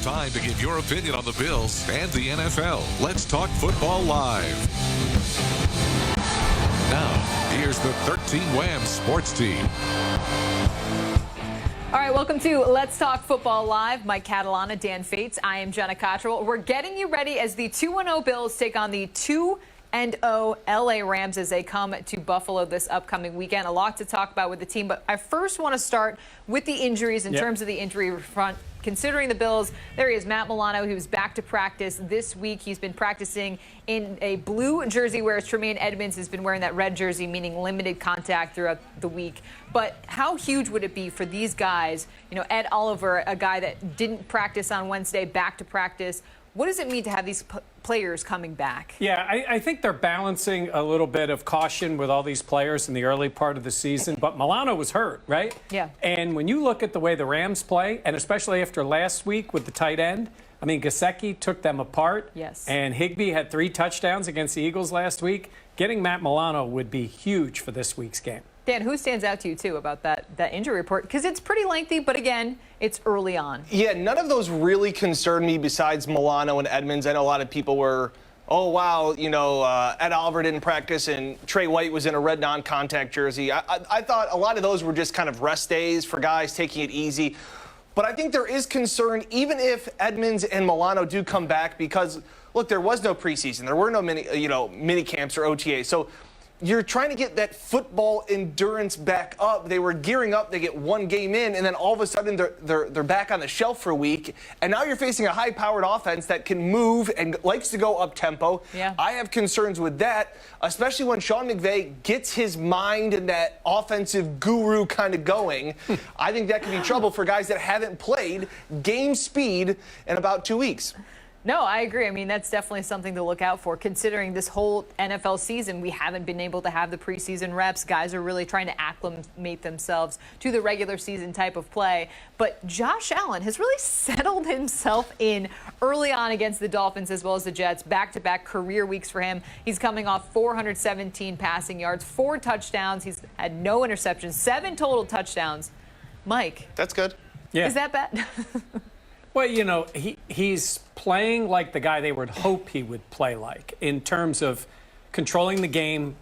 time to give your opinion on the Bills and the NFL. Let's talk football live. Now, here's the 13 Wham Sports Team. All right, welcome to Let's Talk Football Live. Mike Catalana, Dan Fates. I am Jenna Cottrell. We're getting you ready as the 2-0 Bills take on the 2-0 LA Rams as they come to Buffalo this upcoming weekend. A lot to talk about with the team, but I first want to start with the injuries in terms of the injury front. Considering the Bills, there he is, Matt Milano. He was back to practice this week. He's been practicing in a blue jersey, whereas Tremaine Edmonds has been wearing that red jersey, meaning limited contact throughout the week. But how huge would it be for these guys? You know, Ed Oliver, a guy that didn't practice on Wednesday, back to practice. What does it mean to have these players coming back? Yeah, I think they're balancing a little bit of caution with all these players in the early part of the season. But Milano was hurt, right? Yeah. And when you look at the way the Rams play, and especially after last week with the tight end, I mean, Gesicki took them apart. Yes. And Higbee had 3 touchdowns against the Eagles last week. Getting Matt Milano would be huge for this week's game. Dan, who stands out to you, too, about that injury report? Because it's pretty lengthy, but again, it's early on. Yeah, none of those really concerned me besides Milano and Edmonds. I know a lot of people were, oh, wow, you know, Ed Oliver didn't practice and Trey White was in a red non-contact jersey. I thought a lot of those were just kind of rest days for guys taking it easy. But I think there is concern, even if Edmonds and Milano do come back, because, look, there was no preseason. There were no mini camps or OTAs. So you're trying to get that football endurance back up. They were gearing up. They get one game in, and then all of a sudden they're back on the shelf for a week. And now you're facing a high-powered offense that can move and likes to go up-tempo. Yeah. I have concerns with that, especially when Sean McVay gets his mind and that offensive guru kind of going. I think that could be trouble for guys that haven't played game speed in about 2 weeks. No, I agree. I mean, that's definitely something to look out for. Considering this whole NFL season, we haven't been able to have the preseason reps. Guys are really trying to acclimate themselves to the regular season type of play. But Josh Allen has really settled himself in early on against the Dolphins as well as the Jets. Back-to-back career weeks for him. He's coming off 417 passing yards, 4 touchdowns. He's had no interceptions, 7 total touchdowns. Mike. That's good. Yeah. Is that bad? Well, you know, he's playing like the guy they would hope he would play like in terms of controlling the game,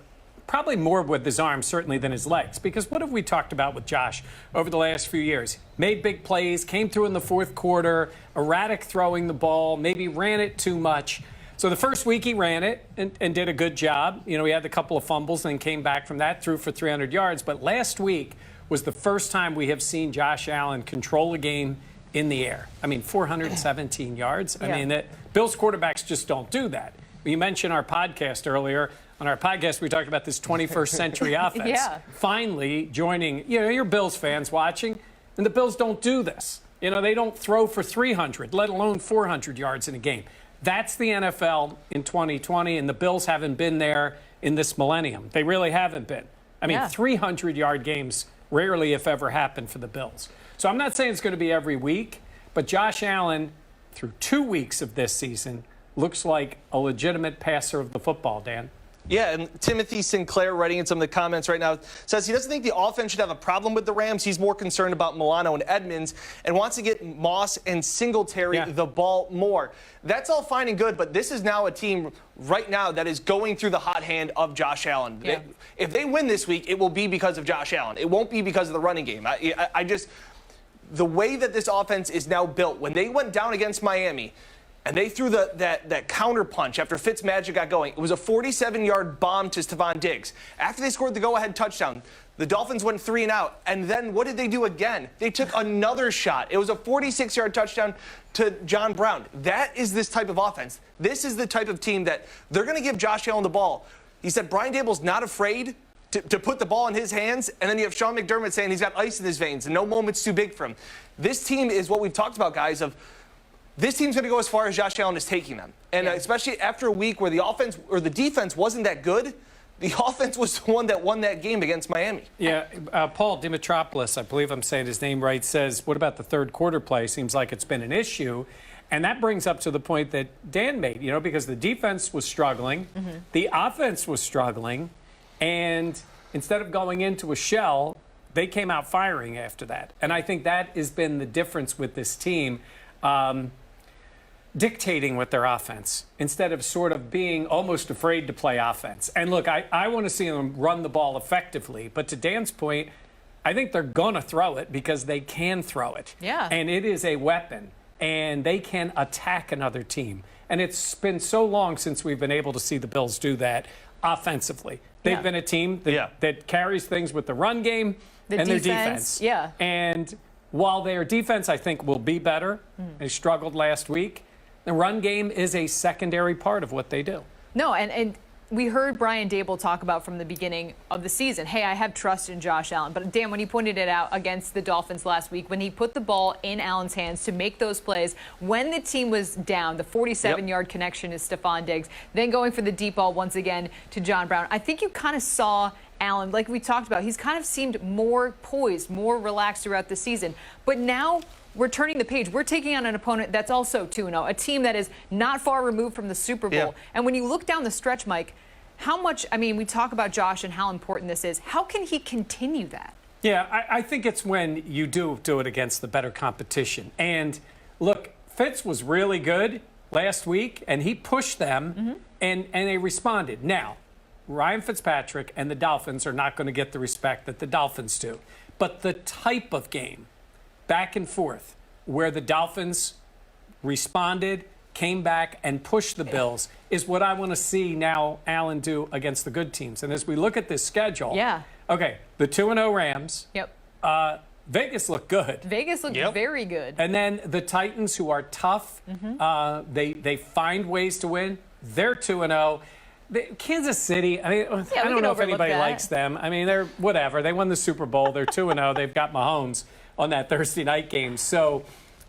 probably more with his arms, certainly, than his legs. Because what have we talked about with Josh over the last few years? Made big plays, came through in the fourth quarter, erratic throwing the ball, maybe ran it too much. So the first week he ran it and did a good job. You know, he had a couple of fumbles and then came back from that, threw for 300 yards. But last week was the first time we have seen Josh Allen control a game in the air. I mean, 417 yards. Yeah. I mean, Bills quarterbacks just don't do that. You mentioned our podcast earlier. On our podcast, we talked about this 21st century offense. Yeah. Finally joining, you know, your Bills fans watching, and the Bills don't do this. You know, they don't throw for 300, let alone 400 yards in a game. That's the NFL in 2020, and the Bills haven't been there in this millennium. They really haven't been. I mean, 300-yard games rarely, if ever, happen for the Bills. So I'm not saying it's going to be every week, but Josh Allen, through 2 weeks of this season, looks like a legitimate passer of the football, Dan. Yeah, and Timothy Sinclair, writing in some of the comments right now, says he doesn't think the offense should have a problem with the Rams. He's more concerned about Milano and Edmonds and wants to get Moss and Singletary the ball more. That's all fine and good, but this is now a team right now that is going through the hot hand of Josh Allen. Yeah. If they win this week, it will be because of Josh Allen. It won't be because of the running game. I just, the way that this offense is now built, when they went down against Miami, and they threw that counter punch after Fitzmagic got going. It was a 47-yard bomb to Stephon Diggs. After they scored the go-ahead touchdown, the Dolphins went 3 and out. And then what did they do again? They took another shot. It was a 46-yard touchdown to John Brown. That is this type of offense. This is the type of team that they're going to give Josh Allen the ball. He said Brian Daboll's not afraid to put the ball in his hands, and then you have Sean McDermott saying he's got ice in his veins and no moment's too big for him. This team is what we've talked about, guys, of this team's going to go as far as Josh Allen is taking them. And especially after a week where the offense or the defense wasn't that good, the offense was the one that won that game against Miami. Yeah, Paul Dimitropoulos, I believe I'm saying his name right, says, what about the third quarter play? Seems like it's been an issue. And that brings up to the point that Dan made, you know, because the defense was struggling, the offense was struggling, and instead of going into a shell, they came out firing after that. And I think that has been the difference with this team. dictating with their offense instead of sort of being almost afraid to play offense. And look, I want to see them run the ball effectively. But to Dan's point, I think they're going to throw it because they can throw it. Yeah. And it is a weapon. And they can attack another team. And it's been so long since we've been able to see the Bills do that offensively. They've been a team that carries things with the run game and their defense. Yeah. And while their defense, I think, will be better, they struggled last week, the run game is a secondary part of what they do. No, and we heard Brian Dable talk about from the beginning of the season, hey, I have trust in Josh Allen. But Dan, when he pointed it out against the Dolphins last week, when he put the ball in Allen's hands to make those plays, when the team was down, the 47-yard connection is Stephon Diggs, then going for the deep ball once again to John Brown. I think you kind of saw Allen, like we talked about, he's kind of seemed more poised, more relaxed throughout the season. But now we're turning the page. We're taking on an opponent that's also 2-0, a team that is not far removed from the Super Bowl. Yeah. And when you look down the stretch, Mike, how much, I mean, we talk about Josh and how important this is. How can he continue that? Yeah, I think it's when you do it against the better competition. And look, Fitz was really good last week, and he pushed them, and they responded. Now, Ryan Fitzpatrick and the Dolphins are not going to get the respect that the Dolphins do. But the type of game, back and forth, where the Dolphins responded, came back, and pushed the Bills, is what I want to see now Allen do against the good teams. And as we look at this schedule, okay, the 2-0 Rams, Vegas looked good. Vegas looked very good. And then the Titans, who are tough, they find ways to win. They're 2-0. Kansas City, I mean, I don't know if anybody likes them. I mean, they're whatever. They won the Super Bowl. They're 2-0. They've got Mahomes on that Thursday night game. So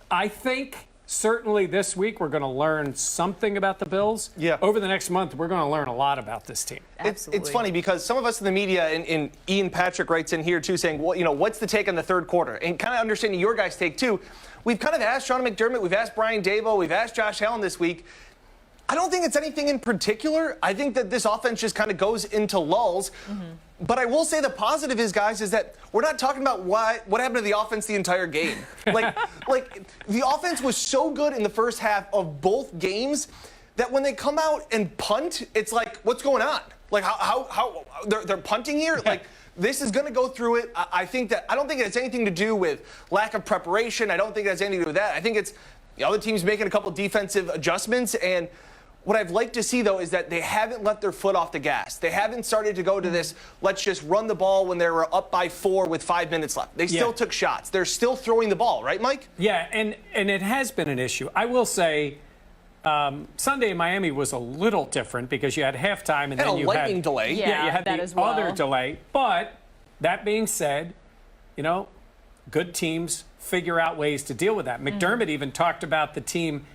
I think certainly this week we're going to learn something about the Bills. Yeah. Over the next month, we're going to learn a lot about this team. It's funny because some of us in the media, and Ian Patrick writes in here too, saying, well, you know, what's the take on the third quarter? And kind of understanding your guys' take too. We've kind of asked Sean McDermott, we've asked Brian Dable, we've asked Josh Allen this week. I don't think it's anything in particular. I think that this offense just kind of goes into lulls. But I will say the positive is, guys, is that we're not talking about what happened to the offense the entire game. like the offense was so good in the first half of both games that when they come out and punt, it's like, what's going on? Like how they're punting here? Like this is going to go through it. I don't think it has anything to do with lack of preparation. I don't think it has anything to do with that. I think it's the other team's making a couple defensive adjustments. And what I've liked to see, though, is that they haven't let their foot off the gas. They haven't started to go to this, let's just run the ball when they were up by 4 with 5 minutes left. They still took shots. They're still throwing the ball, right, Mike? Yeah, and it has been an issue. I will say Sunday in Miami was a little different because you had halftime and then you had a lightning delay. Yeah, you had that the as well. other delay. But that being said, you know, good teams figure out ways to deal with that. McDermott even talked about the team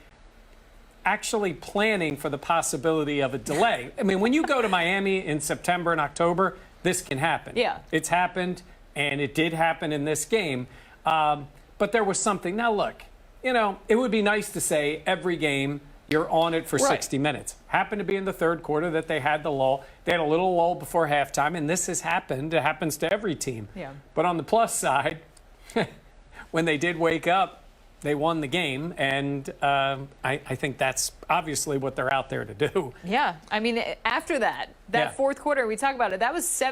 actually planning for the possibility of a delay. I mean, when you go to Miami in September and October, this can happen. Yeah. It's happened, and it did happen in this game. But there was something. Now, look, you know, it would be nice to say every game you're on it for 60 minutes. Happened to be in the third quarter that they had the lull. They had a little lull before halftime, and this has happened. It happens to every team. Yeah. But on the plus side, when they did wake up, they won the game, and I think that's obviously what they're out there to do. Yeah, I mean, after that fourth quarter, we talk about it, that was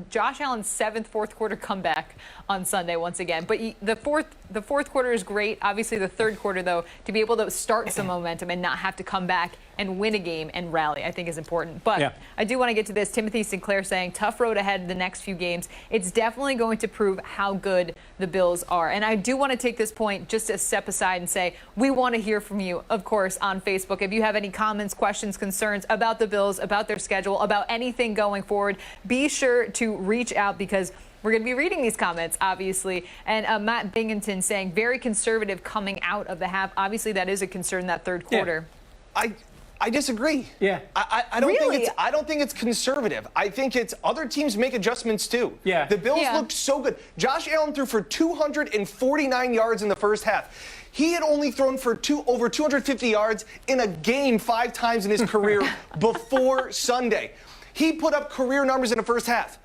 Josh Allen's 7th fourth quarter comeback on Sunday once again. But the fourth quarter is great. Obviously, the third quarter, though, to be able to start some momentum and not have to come back and win a game and rally, I think is important. But I do want to get to this. Timothy Sinclair saying, tough road ahead in the next few games. It's definitely going to prove how good the Bills are. And I do want to take this point just to step aside and say, we want to hear from you, of course, on Facebook. If you have any comments, questions, concerns about the Bills, about their schedule, about anything going forward, be sure to reach out because we're going to be reading these comments, obviously. And Matt Binghamton saying very conservative coming out of the half. Obviously, that is a concern that third quarter. I disagree. Yeah. I don't think it's conservative. I think it's other teams make adjustments too. Yeah. The Bills looked so good. Josh Allen threw for 249 yards in the first half. He had only thrown for over 250 yards in a game 5 times in his career before Sunday. He put up career numbers in the first half.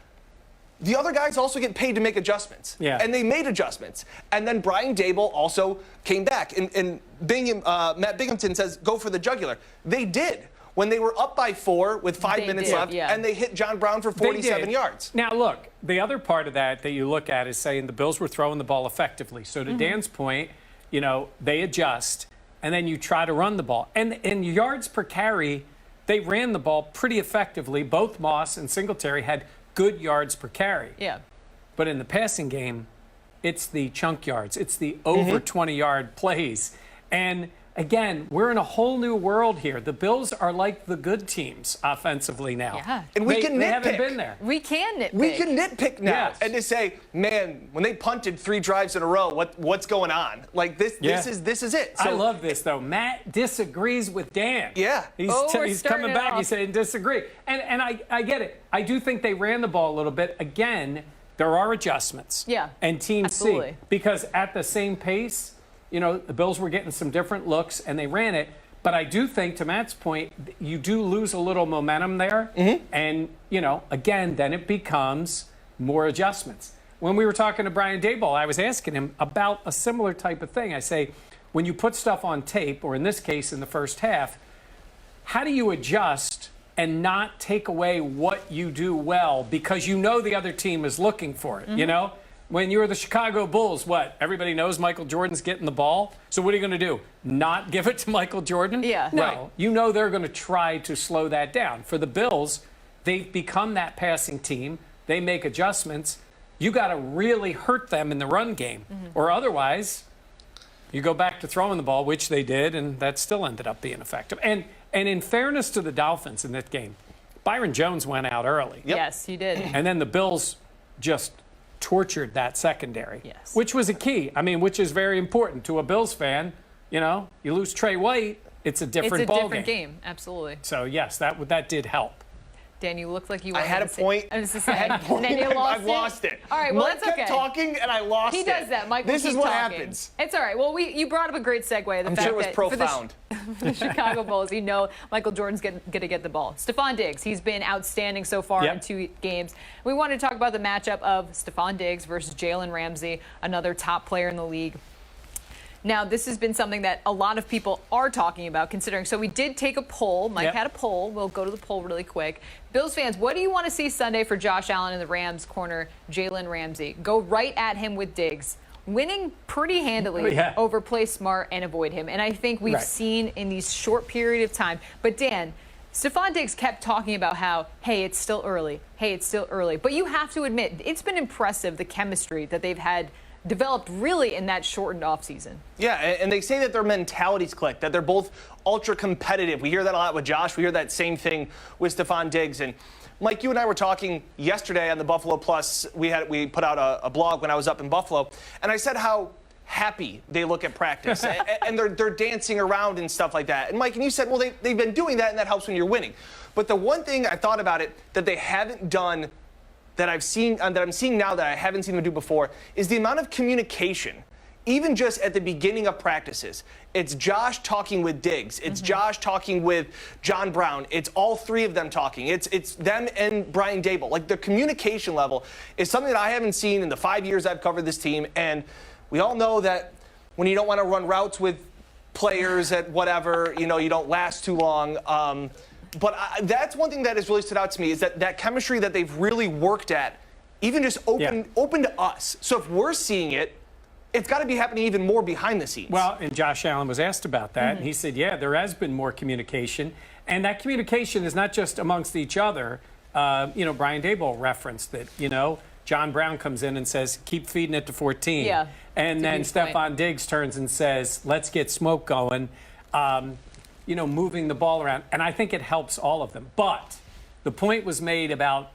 the other guys also get paid to make adjustments. Yeah. And they made adjustments. And then Brian Dable also came back. And Matt Binghamton says, go for the jugular. They did. When they were up by 4 with 5 minutes left, and they hit John Brown for 47 yards. Now, look, the other part of that you look at is saying the Bills were throwing the ball effectively. So to Dan's point, they adjust, and then you try to run the ball. And in yards per carry, they ran the ball pretty effectively. Both Moss and Singletary had good yards per carry. Yeah. But in the passing game, it's the chunk yards. It's the over 20-yard plays. And again, we're in a whole new world here. The Bills are like the good teams offensively now. Yeah. And we can nitpick. They haven't been there. We can nitpick. We can nitpick now. Yes. And to say, man, when they punted 3 drives in a row, what's going on? Like, this is it. So, I love this, though. Matt disagrees with Dan. Yeah. He's coming back. He's saying disagree. And I get it. I do think they ran the ball a little bit. Again, there are adjustments. Yeah. And Team absolutely. C. Because at the same pace, the Bills were getting some different looks, and they ran it. But I do think, to Matt's point, you do lose a little momentum there. And, again, then it becomes more adjustments. When we were talking to Brian Daboll, I was asking him about a similar type of thing. I say, when you put stuff on tape, or in this case, in the first half, how do you adjust and not take away what you do well because the other team is looking for it, When you're the Chicago Bulls, everybody knows Michael Jordan's getting the ball. So what are you going to do? Not give it to Michael Jordan? Yeah. No. Right. They're going to try to slow that down. For the Bills, they've become that passing team. They make adjustments. You got to really hurt them in the run game. Or otherwise, you go back to throwing the ball, which they did, and that still ended up being effective. And in fairness to the Dolphins in that game, Byron Jones went out early. Yep. Yes, he did. And then the Bills just tortured that secondary, yes, which was a key. Which is very important to a Bills fan. You lose Trey White, it's a different ball game. It's a different game, absolutely. So yes, that did help. Dan, you look like you. I had a point. I was just saying. And then you I've lost it. All right, well, Mike that's okay. kept talking, and I lost it. He does that. Mike This is what talking. happens. It's all right. Well, you brought up a great segue. I'm sure it was profound. For the Chicago Bulls, Michael Jordan's going to get the ball. Stephon Diggs, he's been outstanding so far in 2 games. We want to talk about the matchup of Stephon Diggs versus Jalen Ramsey, another top player in the league. Now, this has been something that a lot of people are talking about, considering. So we did take a poll. Mike had a poll. We'll go to the poll really quick. Bills fans, what do you want to see Sunday for Josh Allen in the Rams corner, Jalen Ramsey? Go right at him with Diggs, winning pretty handily over play smart and avoid him. And I think we've seen in these short period of time. But Dan, Stephon Diggs kept talking about how, hey, it's still early. Hey, it's still early. But you have to admit, it's been impressive, the chemistry that they've had developed really in that shortened offseason. Yeah, and they say that their mentalities click, that they're both ultra competitive. We hear that a lot with Josh. We hear that same thing with Stephon Diggs. And Mike, you and I were talking yesterday on the Buffalo Plus. We put out a blog when I was up in Buffalo, and I said how happy they look at practice, and they're dancing around and stuff like that. And Mike, and you said, well, they've been doing that, and that helps when you're winning. But the one thing I thought about it that they haven't done that I'm seeing now that I haven't seen them do before is the amount of communication. Even just at the beginning of practices, it's Josh talking with Diggs. It's Josh talking with John Brown. It's all 3 of them talking. It's them and Brian Dable. Like, the communication level is something that I haven't seen in the 5 years I've covered this team. And we all know that when you don't want to run routes with players at whatever, you don't last too long. But that's one thing that has really stood out to me is that chemistry that they've really worked at, even just open to us. So if we're seeing it, it's got to be happening even more behind the scenes. Well, and Josh Allen was asked about that, and he said, there has been more communication. And that communication is not just amongst each other. Brian Dable referenced that, John Brown comes in and says, keep feeding it to 14. Yeah. And then Stephon Diggs turns and says, let's get smoke going. Moving the ball around. And I think it helps all of them. But the point was made about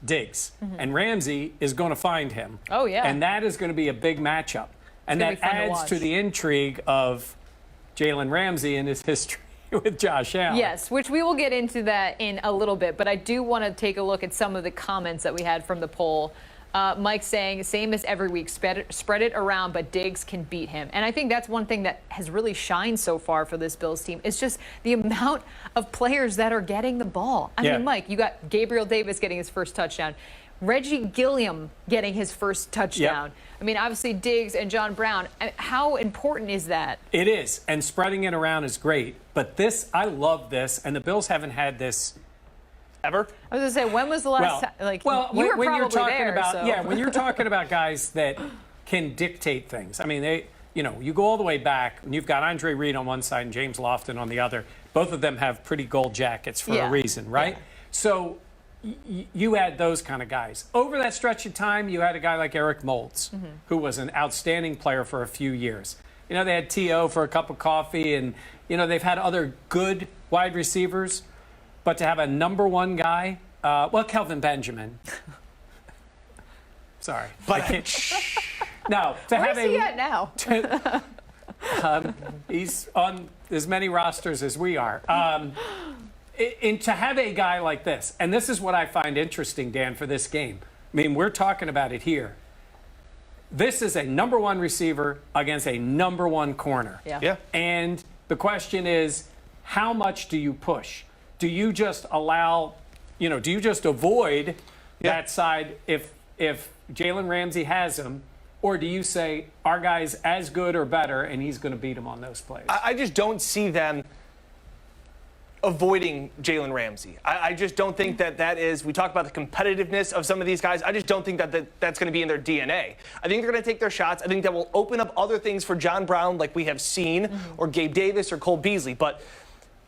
Diggs. And Ramsey is going to find him. Oh, yeah. And that is going to be a big matchup. And that adds to the intrigue of Jalen Ramsey and his history with Josh Allen. Yes, which we will get into that in a little bit. But I do want to take a look at some of the comments that we had from the poll. Mike saying, same as every week, spread it around, but Diggs can beat him. And I think that's one thing that has really shined so far for this Bills team. It's just the amount of players that are getting the ball. I mean, Mike, you got Gabriel Davis getting his first touchdown. Reggie Gilliam getting his first touchdown. Yep. I mean, obviously Diggs and John Brown. How important is that? It is, and spreading it around is great. But this, I love this, and the Bills haven't had this Ever? I was going to say, when was the last time? Like, you were when probably you're talking there. about So. yeah, when you're talking about guys that can dictate things. I mean, you go all the way back, and you've got Andre Reed on one side and James Lofton on the other. Both of them have pretty gold jackets for a reason, right? Yeah. So you had those kind of guys. Over that stretch of time, you had a guy like Eric Moulds, who was an outstanding player for a few years. They had T.O. for a cup of coffee, and, they've had other good wide receivers. But to have a number one guy, Kelvin Benjamin. Sorry. But No, to Where's have he at now? He's on as many rosters as we are. And to have a guy like this, and this is what I find interesting, Dan, for this game. I mean, we're talking about it here. This is a number one receiver against a number one corner. Yeah. And the question is, how much do you push? Do you just allow, do you just avoid that side if Jalen Ramsey has him? Or do you say, our guy's as good or better, and he's going to beat him on those plays? I just don't see them avoiding Jalen Ramsey. I just don't think that is, we talk about the competitiveness of some of these guys. I just don't think that's going to be in their DNA. I think they're going to take their shots. I think that will open up other things for John Brown like we have seen, or Gabe Davis or Cole Beasley. But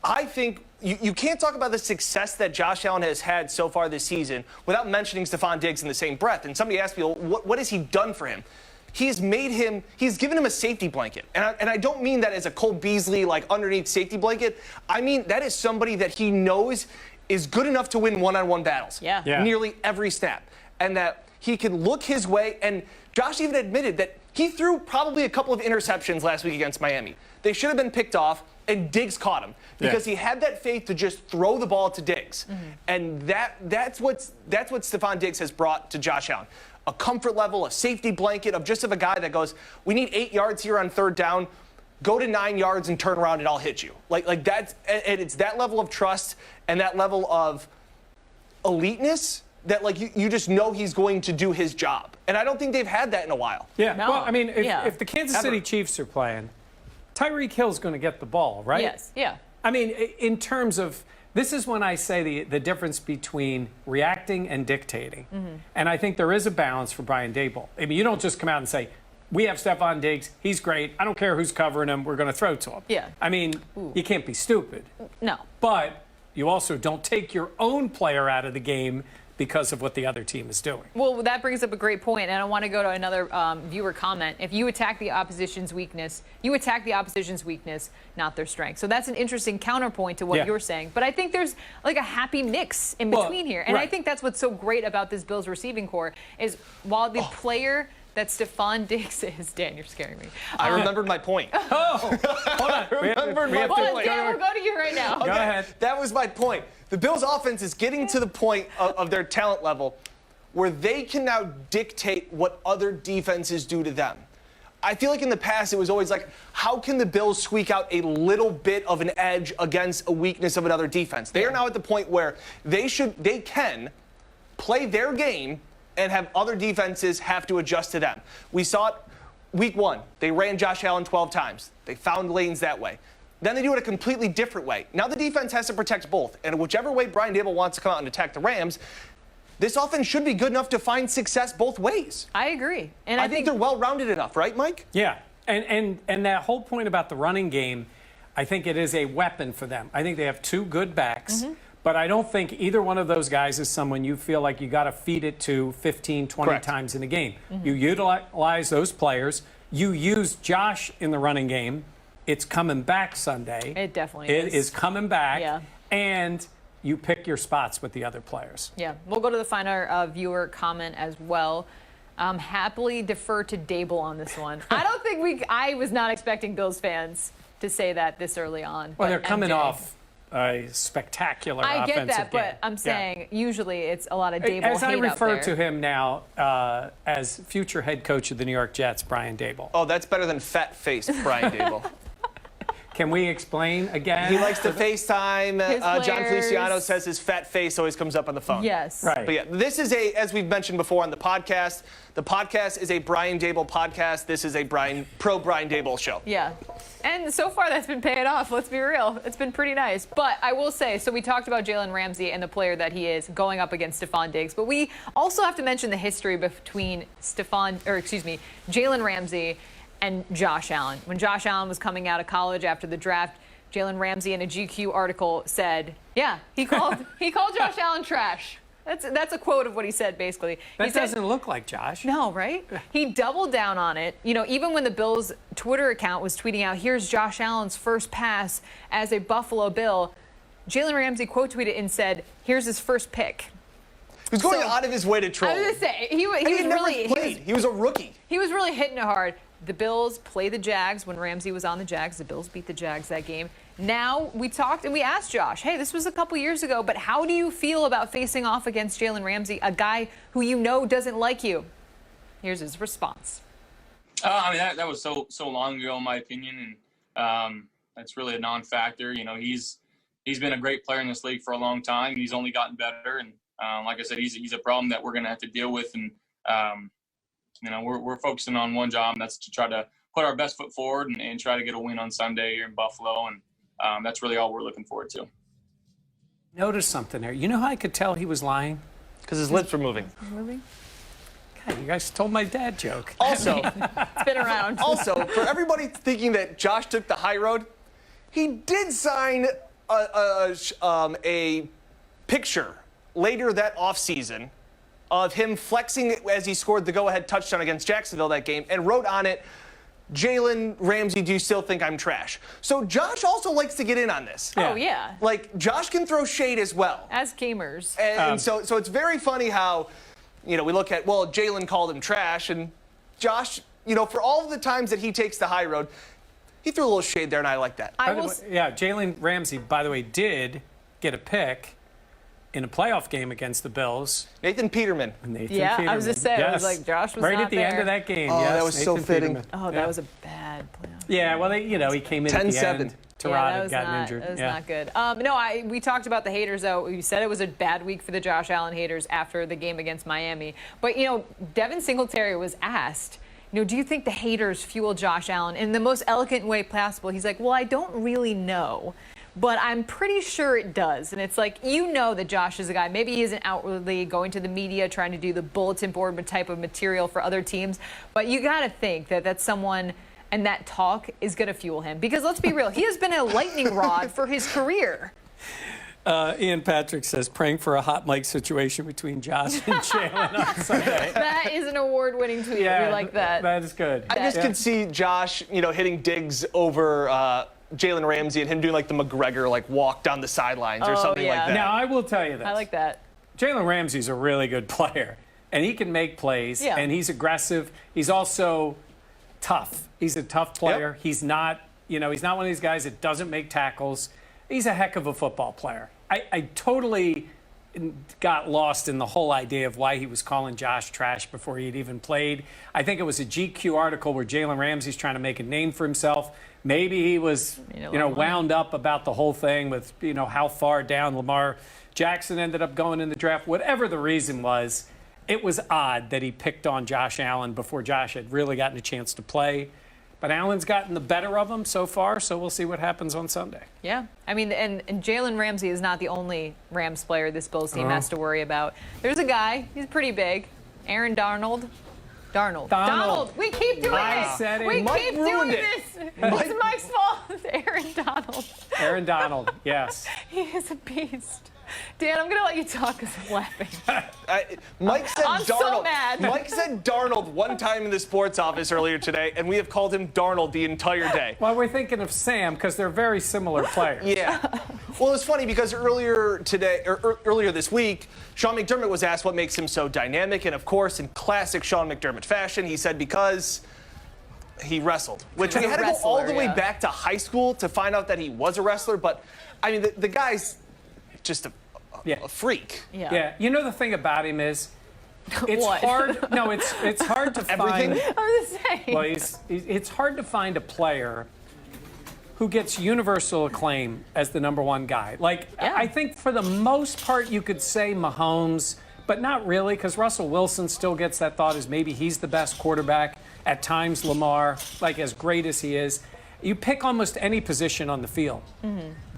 I think you can't talk about the success that Josh Allen has had so far this season without mentioning Stephon Diggs in the same breath. And somebody asked me, well, what has he done for him? He's given him a safety blanket. And I don't mean that as a Cole Beasley, like underneath safety blanket. I mean, that is somebody that he knows is good enough to win one-on-one battles. Yeah. Nearly every snap. And that he can look his way. And Josh even admitted that he threw probably a couple of interceptions last week against Miami. They should have been picked off, and Diggs caught him because he had that faith to just throw the ball to Diggs. And that's what Stephon Diggs has brought to Josh Allen. A comfort level, a safety blanket of a guy that goes, we need 8 yards here on third down, go to 9 yards and turn around and I'll hit you. Like that's, and it's that level of trust and that level of eliteness that you just know he's going to do his job. And I don't think they've had that in a while. Yeah, No. well, I mean, if the Kansas City Chiefs are playing, Tyreek Hill's going to get the ball, right? Yes, yeah. I mean, in terms of, this is when I say the difference between reacting and dictating. And I think there is a balance for Brian Daboll. I mean, you don't just come out and say, we have Stephon Diggs, he's great, I don't care who's covering him, we're going to throw to him. Yeah. I mean, you can't be stupid. No. But you also don't take your own player out of the game because of what the other team is doing. Well, that brings up a great point, and I want to go to another viewer comment. If you attack the opposition's weakness, you attack the opposition's weakness, not their strength. So that's an interesting counterpoint to what you're saying. But I think there's like a happy mix in between here. And I think that's what's so great about this Bills receiving core is while the player that Stephon Diggs is, Dan, you're scaring me. I remembered my point. Hold on. Remembered my Well, point. Dan, we'll go to you right now. Go ahead. That was my point. The Bills' offense is getting to the point of their talent level where they can now dictate what other defenses do to them. I feel like in the past it was always like, how can the Bills squeak out a little bit of an edge against a weakness of another defense? They are now at the point where they can play their game and have other defenses have to adjust to them. We saw it week one. They ran Josh Allen 12 times. They found lanes that way. Then they do it a completely different way. Now the defense has to protect both. And whichever way Brian Daboll wants to come out and attack the Rams, this offense should be good enough to find success both ways. I agree. And I think they're well-rounded enough, right, Mike? Yeah. And that whole point about the running game, I think it is a weapon for them. I think they have two good backs. But I don't think either one of those guys is someone you feel like you got to feed it to 15, 20 times in a game. You utilize those players. You use Josh in the running game. It's coming back Sunday. It definitely is. It is coming back. Yeah. And you pick your spots with the other players. Yeah. We'll go to the final viewer comment as well. Happily defer to Daboll on this one. I was not expecting Bills fans to say that this early on. Well, they're coming off a spectacular I offensive get that, game. but I'm saying usually it's a lot of Daboll As I hate refer out to there. him now as future head coach of the New York Jets, Brian Daboll. Oh, that's better than fat-faced Brian Daboll. Can we explain again? He likes to FaceTime. His John players. Feliciano says his fat face always comes up on the phone. Yes. Right. But yeah, this is as we've mentioned before on the podcast is a Brian Dable podcast. This is a pro Brian Dable show. Yeah. And so far, that's been paying off. Let's be real. It's been pretty nice. But I will say, so we talked about Jalen Ramsey and the player that he is going up against Stephon Diggs. But we also have to mention the history between Jalen Ramsey and Josh Allen. When Josh Allen was coming out of college after the draft, Jalen Ramsey in a GQ article said, yeah, he called Josh Allen trash. That's a quote of what he said, basically. That doesn't look like Josh. No, right? He doubled down on it. You know, even when the Bills' Twitter account was tweeting out, here's Josh Allen's first pass as a Buffalo Bill, Jalen Ramsey quote tweeted and said, here's his first pick. He was going out of his way to troll. I was going to say, he was a rookie. He was really hitting it hard. The Bills play the Jags. When Ramsey was on the Jags, the Bills beat the Jags that game. Now, we talked and we asked Josh, hey, this was a couple years ago, but how do you feel about facing off against Jalen Ramsey, a guy who you know doesn't like you? Here's his response. I mean, that was so long ago, in my opinion, and that's really a non-factor. You know, he's been a great player in this league for a long time. He's only gotten better, and like I said, he's a problem that we're going to have to deal with, and you know, we're focusing on one job, and that's to try to put our best foot forward and try to get a win on Sunday here in Buffalo, and that's really all we're looking forward to. Notice something there. You know how I could tell he was lying? Because his lips were moving. God, you guys told my dad joke. Also, It's been around. Also, for everybody thinking that Josh took the high road, he did sign a picture later that offseason of him flexing as he scored the go-ahead touchdown against Jacksonville that game and wrote on it, Jalen Ramsey, do you still think I'm trash? So Josh also likes to get in on this. Oh, yeah. Like, Josh can throw shade as well. As gamers. And so it's very funny how, you know, we look at, well, Jalen called him trash, and Josh, you know, for all of the times that he takes the high road, he threw a little shade there, and I like that. Yeah, Jalen Ramsey, by the way, did get a pick in a playoff game against the Bills. Nathan Peterman. I was just saying, I was like, Josh was right not at the there. end of that game. Oh, yes, that was Nathan so fitting. Peterman. Oh, that was a bad playoff. Yeah, well, he came in at the 10-7. end. Terod had gotten injured. That was not good. We talked about the haters, though. We said it was a bad week for the Josh Allen haters after the game against Miami. But, you know, Devin Singletary was asked, you know, do you think the haters fuel Josh Allen in the most elegant way possible? He's like, well, I don't really know, but I'm pretty sure it does. And it's like, you know that Josh is a guy, maybe he isn't outwardly going to the media trying to do the bulletin board type of material for other teams, but you got to think that that's someone and that talk is going to fuel him. Because let's be real, he has been a lightning rod for his career. Ian Patrick says, praying for a hot mic situation between Josh and Jalen on Sunday. That is an award-winning tweet. Yeah, we like that. That is good. I just could see Josh, you know, hitting Diggs over Jalen Ramsey and him doing like the McGregor like walk down the sidelines or something like that. Now, I will tell you this. I like that. Jalen Ramsey's a really good player, and he can make plays, and he's aggressive. He's also tough. He's a tough player. Yep. He's not, you know, he's not one of these guys that doesn't make tackles. He's a heck of a football player. I totally got lost in the whole idea of why he was calling Josh trash before he had even played. I think it was a GQ article where Jalen Ramsey's trying to make a name for himself. Maybe he was, wound up about the whole thing with, how far down Lamar Jackson ended up going in the draft. Whatever the reason was, it was odd that he picked on Josh Allen before Josh had really gotten a chance to play. But Allen's gotten the better of him so far, so we'll see what happens on Sunday. Yeah. I mean, and Jalen Ramsey is not the only Rams player this Bills team has to worry about. There's a guy, he's pretty big, Aaron Donald. Donald. We keep doing this. We keep doing this. It's Mike's fault. Aaron Donald. Aaron Donald, yes. He is a beast. Dan, I'm going to let you talk because I'm laughing. Mike said I'm Darnold. so mad. Mike said Darnold one time in the sports office earlier today, and we have called him Darnold the entire day. Well, we're thinking of Sam because they're very similar players. Yeah. Well, it's funny because earlier this week, Sean McDermott was asked what makes him so dynamic, and of course, in classic Sean McDermott fashion, he said because he wrestled, which we had to go all the way back to high school to find out that he was a wrestler. But I mean, the guy's just a freak. Yeah. You know the thing about him is, it's What? hard. No, it's hard to Everything? find. I was saying. Well, it's hard to find a player who gets universal acclaim as the number one guy. Like, Yeah. I think for the most part, you could say Mahomes, but not really, because Russell Wilson still gets that thought as maybe he's the best quarterback. At times, Lamar, like as great as he is. You pick almost any position on the field.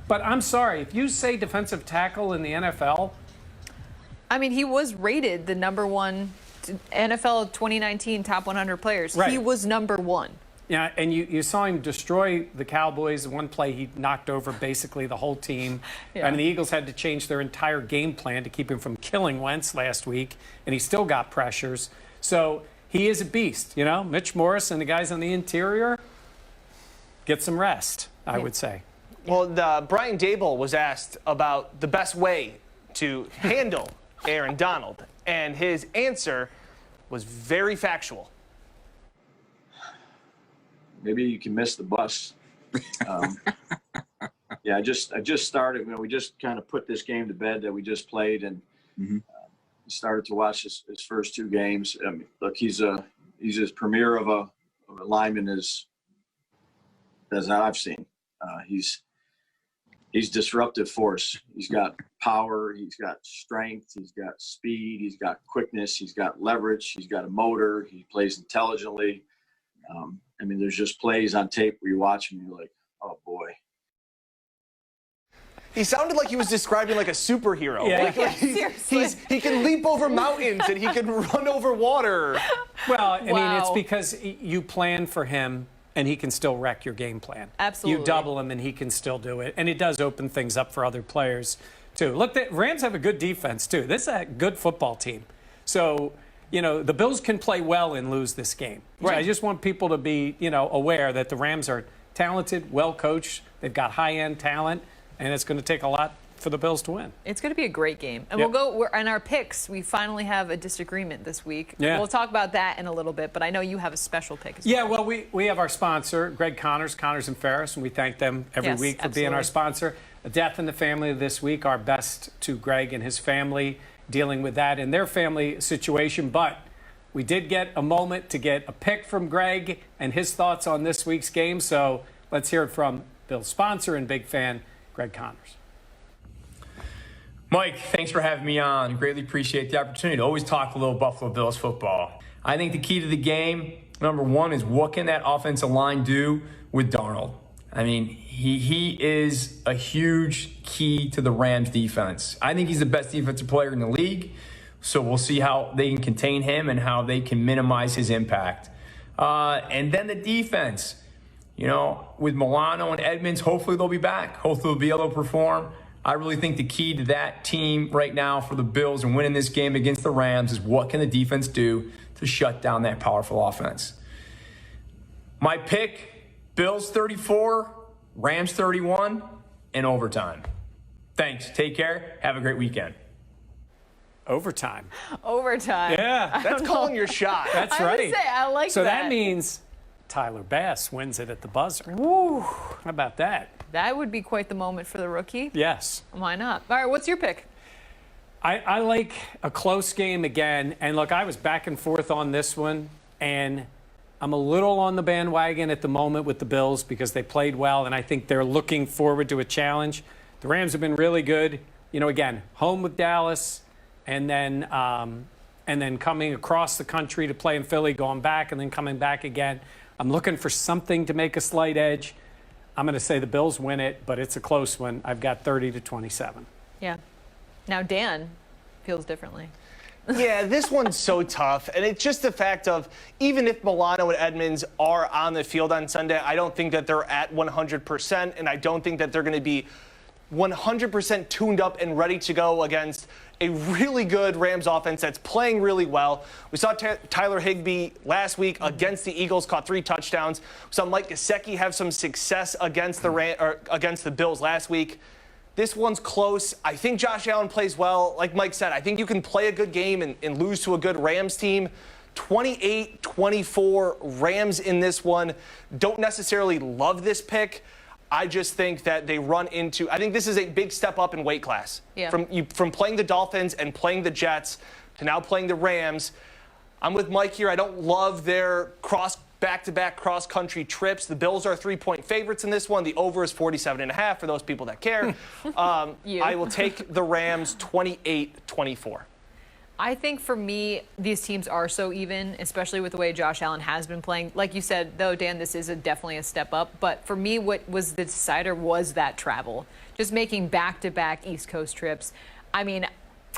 But I'm sorry, if you say defensive tackle in the NFL, I mean, he was rated the number one NFL 2019 top 100 players. Right. He was number one. yeah, and you saw him destroy the Cowboys. One play, he knocked over basically the whole team. Yeah. And the Eagles had to change their entire game plan to keep him from killing Wentz last week, and he still got pressures. So he is a beast, you know? Mitch Morris and the guys on the interior, get some rest, I would say. Well, Brian Dable was asked about the best way to handle Aaron Donald, and his answer was very factual. Maybe you can miss the bus. Yeah, I just started. You know, we just kind of put this game to bed that we just played, and started to watch his first two games. I mean, look, he's as premier of a lineman as I've seen. He's disruptive force. He's got power. He's got strength. He's got speed. He's got quickness. He's got leverage. He's got a motor. He plays intelligently. I mean, there's just plays on tape where you watch him and you're like, oh, boy. He sounded like he was describing like a superhero. Yeah. Like Seriously. he can leap over mountains and he can run over water. Well, I mean, it's Wow. because you plan for him and he can still wreck your game plan. Absolutely. You double him and he can still do it. And it does open things up for other players, too. Look, the Rams have a good defense, too. This is a good football team. So, you know, the Bills can play well and lose this game. Right. I just want people to be, you know, aware that the Rams are talented, well coached. They've got high-end talent, and it's going to take a lot for the Bills to win. It's going to be a great game. And Yep. we're in our picks. We finally have a disagreement this week. Yeah. We'll talk about that in a little bit, but I know you have a special pick as Yeah, well. well, we have our sponsor, Greg Connors and Ferris, and we thank them every Yes, week for being our absolutely. sponsor. A death in the family this week, our best to Greg and his family, dealing with that in their family situation. But we did get a moment to get a pick from Greg and his thoughts on this week's game. So let's hear it from Bill's sponsor and big fan, Greg Connors. Mike, thanks for having me on. Greatly appreciate the opportunity to always talk a little Buffalo Bills football. I think the key to the game, number one, is what can that offensive line do with Darnold? I mean, he is a huge key to the Rams defense. I think he's the best defensive player in the league, so we'll see how they can contain him and how they can minimize his impact. And then the defense, you know, with Milano and Edmonds, hopefully they'll be back. Hopefully they'll be able to perform. I really think the key to that team right now for the Bills and winning this game against the Rams is what can the defense do to shut down that powerful offense. My pick, Bills 34, Rams 31, in overtime. Thanks. Take care. Have a great weekend. Overtime. Overtime. Yeah, That's calling your shot. that's I right. would say, I like so that. that means Tyler Bass wins it at the buzzer. Woo! How about that? That would be quite the moment for the rookie. Yes. Why not? All right, what's your pick? I like a close game again. And look, I was back and forth on this one, and I'm a little on the bandwagon at the moment with the Bills because they played well, and I think they're looking forward to a challenge. The Rams have been really good. You know, again, home with Dallas, and then coming across the country to play in Philly, going back, and then coming back again. I'm looking for something to make a slight edge. I'm going to say the Bills win it, but it's a close one. I've got 30-27. Yeah. Now Dan feels differently. Yeah, this one's so tough. And it's just the fact of, even if Milano and Edmonds are on the field on Sunday, I don't think that they're at 100%, and I don't think that they're going to be 100% tuned up and ready to go against a really good Rams offense that's playing really well. We saw Tyler Higbee last week against the Eagles, caught 3 touchdowns. We saw Mike Gesicki have some success against the Bills last week. This one's close. I think Josh Allen plays well. Like Mike said, I think you can play a good game and lose to a good Rams team. 28-24 Rams in this one. Don't necessarily love this pick. I just think that they run into – I think this is a big step up in weight class. Yeah. From playing the Dolphins and playing the Jets to now playing the Rams. I'm with Mike here. I don't love their back-to-back cross-country trips. The Bills are 3-point favorites in this one. The over is 47.5 for those people that care. I will take the Rams 28-24. I think for me, these teams are so even, especially with the way Josh Allen has been playing. Like you said, though, Dan, this is definitely a step up. But for me, what was the decider was that travel. Just making back-to-back East Coast trips. I mean,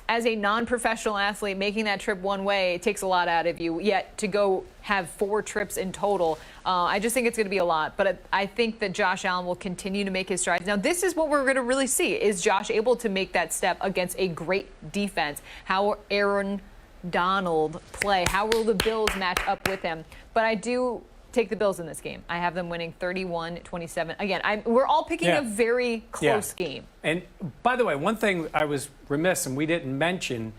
as a non-professional athlete, making that trip one way, it takes a lot out of you. Yet to go have 4 trips in total, I just think it's going to be a lot. But I think that Josh Allen will continue to make his strides. Now, this is what we're going to really see. Is Josh able to make that step against a great defense? How will Aaron Donald play? How will the Bills match up with him? But I do take the Bills in this game. I have them winning 31-27. Again, we're all picking a very close game. And by the way, one thing I was remiss and we didn't mention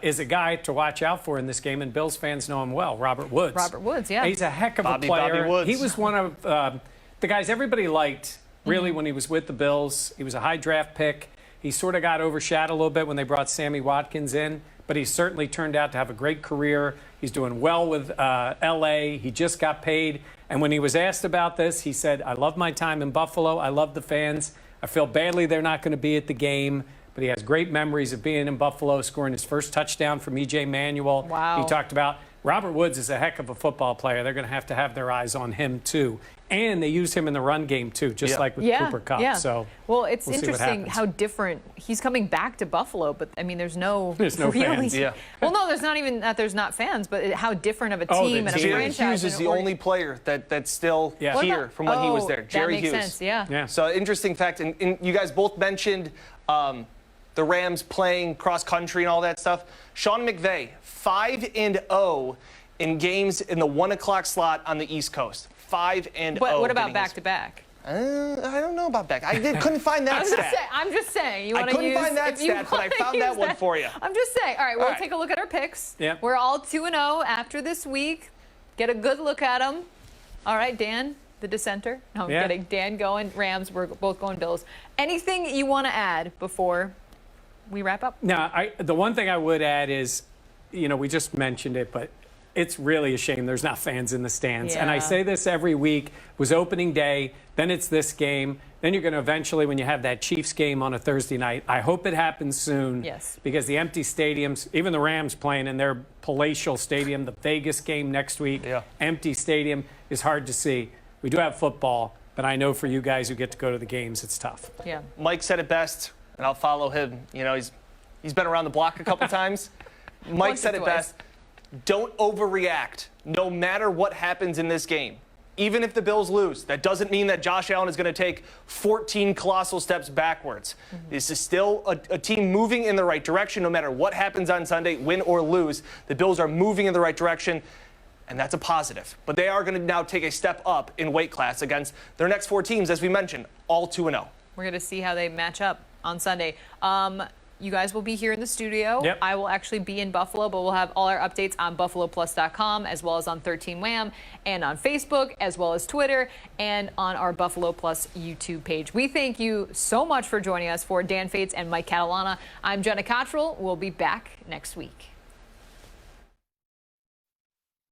is a guy to watch out for in this game, and Bills fans know him well, Robert Woods. Robert Woods, yeah. He's a heck of a player. Bobby Woods. He was one of the guys everybody liked, really, when he was with the Bills. He was a high draft pick. He sort of got overshadowed a little bit when they brought Sammy Watkins in, but he certainly turned out to have a great career. He's doing well with L.A. He just got paid. And when he was asked about this, he said, I love my time in Buffalo. I love the fans. I feel badly they're not going to be at the game. But he has great memories of being in Buffalo, scoring his first touchdown from E.J. Manuel. Wow. He talked about Robert Woods is a heck of a football player. They're going to have their eyes on him, too. And they used him in the run game, too, just like with Cooper Kupp. Yeah. So well, it's we'll interesting how different he's coming back to Buffalo, but I mean, there's no really, fans. Yeah. Well, no, there's not even that there's not fans, but how different of a team and a Jerry franchise. Hughes is the only player that's still Yeah. here from when he was there. Jerry that makes Hughes. sense, yeah. So interesting fact, and you guys both mentioned the Rams playing cross country and all that stuff. Sean McVay, 5-0 in games in the 1 o'clock slot on the East Coast. 5-0. But what about back to back? I don't know about back. couldn't find that stat. I'm just saying. I couldn't find that stat, but I found that one for you. I'm just saying. All right, we'll take a look at our picks. Yeah. We're all 2-0 after this week. Get a good look at them. All right, Dan, the dissenter. No, I'm kidding. Dan going Rams. We're both going Bills. Anything you want to add before we wrap up? Now, the one thing I would add is, we just mentioned it, but it's really a shame there's not fans in the stands. Yeah. And I say this every week. It was opening day, then it's this game. Then you're going to eventually, when you have that Chiefs game on a Thursday night, I hope it happens soon. Yes. Because the empty stadiums, even the Rams playing in their palatial stadium, the Vegas game next week, empty stadium is hard to see. We do have football, but I know for you guys who get to go to the games, it's tough. Yeah. Mike said it best, and I'll follow him. He's been around the block a couple times. Mike said it best. Don't overreact, no matter what happens in this game. Even if the Bills lose, that doesn't mean that Josh Allen is going to take 14 colossal steps backwards. This is still a team moving in the right direction, no matter what happens on Sunday, win or lose. The Bills are moving in the right direction, and that's a positive. But they are going to now take a step up in weight class against their next 4 teams, as we mentioned, all 2-0. We're going to see how they match up on Sunday. You guys will be here in the studio. Yep. I will actually be in Buffalo, but we'll have all our updates on BuffaloPlus.com, as well as on 13 Wham, and on Facebook, as well as Twitter, and on our Buffalo Plus YouTube page. We thank you so much for joining us. For Dan Fates and Mike Catalana, I'm Jenna Cottrell. We'll be back next week.